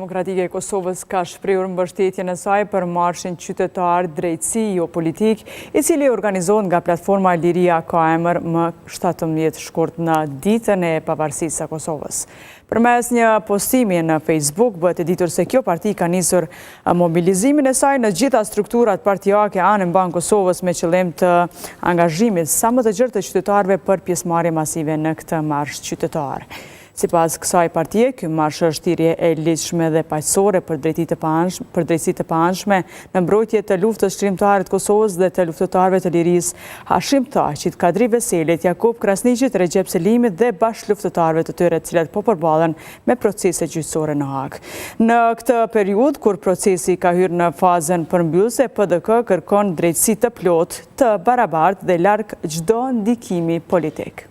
Demokratike e Kosovës ka shprehur mbështetjen e saj për marshin qytetar drejtësi jo politik, i cili organizohet nga platforma Liria ka emër më 17 shkurt në ditën e pavarësisë së Kosovës. Përmes një postimi në Facebook bëhet e ditur se kjo parti ka nisur mobilizimin e saj në gjitha strukturat partijake anë mban Kosovës me qëllim të angazhimit sa më të gjerë të qytetarëve për pjesëmarrje masive në këtë marsh qytetar. Sipas kësaj partie, ky marsh është thirrje e lidhshme dhe paqësore për drejtësi të paanshme në mbrojtje të luftës shkrimtare të Kosovës dhe të luftëtarëve të lirisë Hashim Thaçit, Kadri Veselit, Jakub Krasniqit, Recep Selimit dhe bashkëluftëtarëve të tyre të cilët po përballen me procese gjyqësore në Hag. Në këtë periudhë kur procesi ka hyrë në fazën përmbyllëse, PDK kërkon drejtësi të plotë, të barabartë dhe larg çdo ndikimi politik.